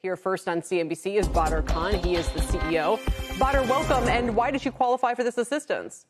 Here first on CNBC is Badar Khan. He is the CEO. Badar, welcome. And why did you qualify for this assistance?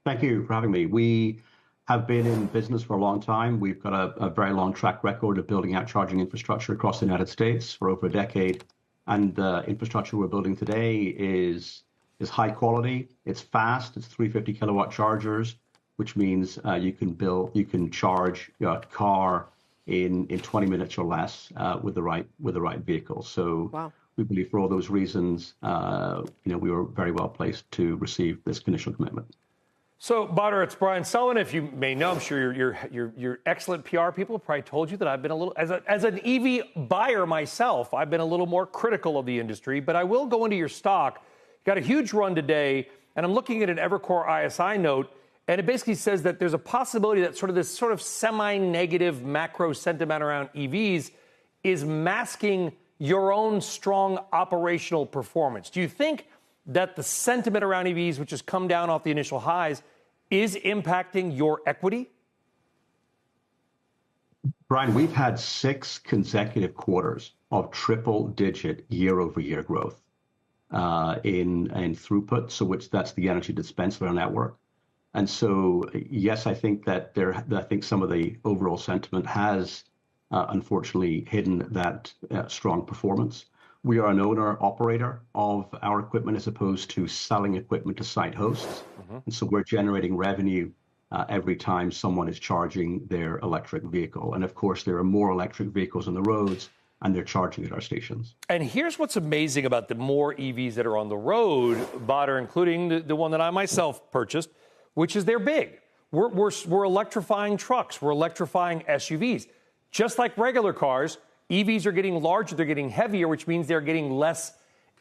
Thank you for having me. We have been in business for a long time. We've got a very long track record of building out charging infrastructure across the United States for over a decade. And the infrastructure we're building today is high quality. It's fast. It's 350 kilowatt chargers, which means you can charge your car in 20 minutes or less with the right vehicle. So wow. We believe for all those reasons, we were very well placed to receive this initial commitment. So, Badar, it's Brian Sullivan. If you may know, I'm sure your excellent PR people have probably told you that I've been a little, as an EV buyer myself, I've been a little more critical of the industry. But I will go into your stock. Got a huge run today, and I'm looking at an Evercore ISI note. And it basically says that there's a possibility that this semi-negative macro sentiment around EVs is masking your own strong operational performance. Do you think that the sentiment around EVs, which has come down off the initial highs, is impacting your equity? Brian, we've had 6 consecutive quarters of triple-digit year-over-year growth in throughput, that's the energy dispensed on our network. And so, yes, I think that some of the overall sentiment has unfortunately hidden that strong performance. We are an owner-operator of our equipment as opposed to selling equipment to site hosts. Mm-hmm. And so we're generating revenue every time someone is charging their electric vehicle. And of course, there are more electric vehicles on the roads, and they're charging at our stations. And here's what's amazing about the more EVs that are on the road, Badar, including the one that I myself purchased, which is they're big. We're electrifying trucks. We're electrifying SUVs. Just like regular cars, EVs are getting larger. They're getting heavier, which means they're getting less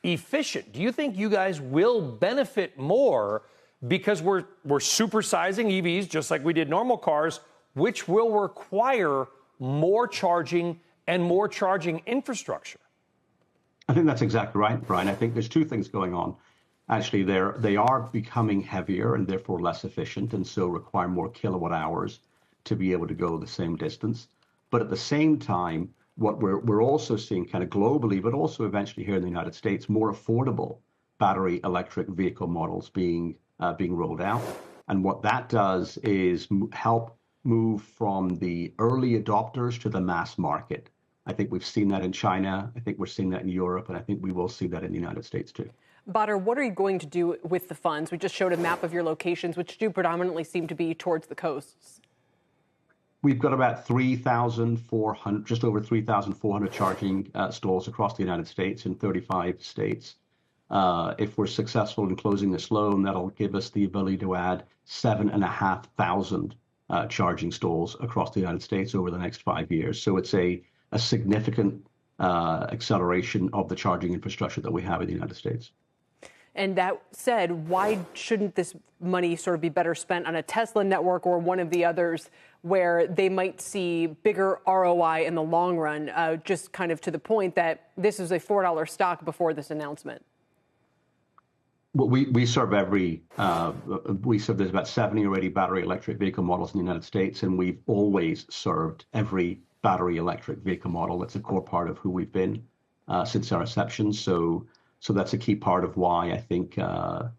efficient. Do you think you guys will benefit more because we're supersizing EVs just like we did normal cars, which will require more charging and more charging infrastructure? I think that's exactly right, Brian. I think there's 2 things going on. Actually, they are becoming heavier and therefore less efficient, and so require more kilowatt hours to be able to go the same distance. But at the same time, what we're also seeing kind of globally, but also eventually here in the United States, more affordable battery electric vehicle models being rolled out. And what that does is help move from the early adopters to the mass market. I think we've seen that in China. I think we're seeing that in Europe, and I think we will see that in the United States too. Badar, what are you going to do with the funds? We just showed a map of your locations, which do predominantly seem to be towards the coasts. We've got about 3,400, just over 3,400 charging stalls across the United States in 35 states. If we're successful in closing this loan, that'll give us the ability to add 7,500 charging stalls across the United States over the next 5 years. So it's a significant acceleration of the charging infrastructure that we have in the United States. And that said, why shouldn't this money sort of be better spent on a Tesla network or one of the others where they might see bigger ROI in the long run, just kind of to the point that this is a $4 stock before this announcement? Well, we serve there's about 70 or 80 battery electric vehicle models in the United States, and we've always served every battery electric vehicle model. That's a core part of who we've been since our inception. So that's a key part of why I think the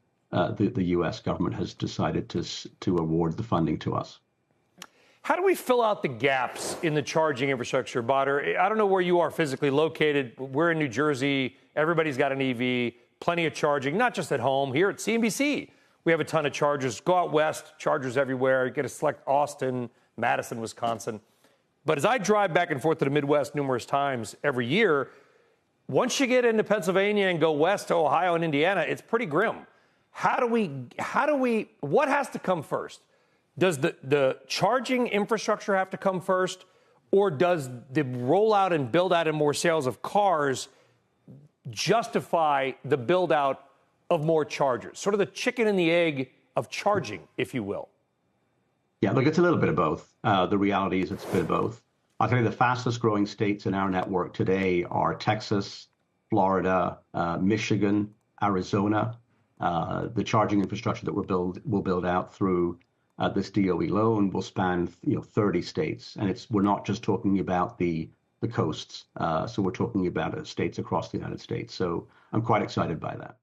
U.S. government has decided to award the funding to us. How do we fill out the gaps in the charging infrastructure, Badar? I don't know where you are physically located. We're in New Jersey. Everybody's got an EV, plenty of charging, not just at home. Here at CNBC, we have a ton of chargers. Go out west, chargers everywhere. You get to select Austin, Madison, Wisconsin. But as I drive back and forth to the Midwest numerous times every year, once you get into Pennsylvania and go west to Ohio and Indiana, it's pretty grim. What has to come first? Does the charging infrastructure have to come first, or does the rollout and build out and more sales of cars justify the build out of more chargers? Sort of the chicken and the egg of charging, if you will. Yeah, look, it's a little bit of both. The reality is it's a bit of both. I'll tell you the fastest growing states in our network today are Texas, Florida, Michigan, Arizona. The charging infrastructure that we'll build out through this DOE loan will span 30 states. And we're not just talking about the the coasts. So we're talking about states across the United States. So I'm quite excited by that.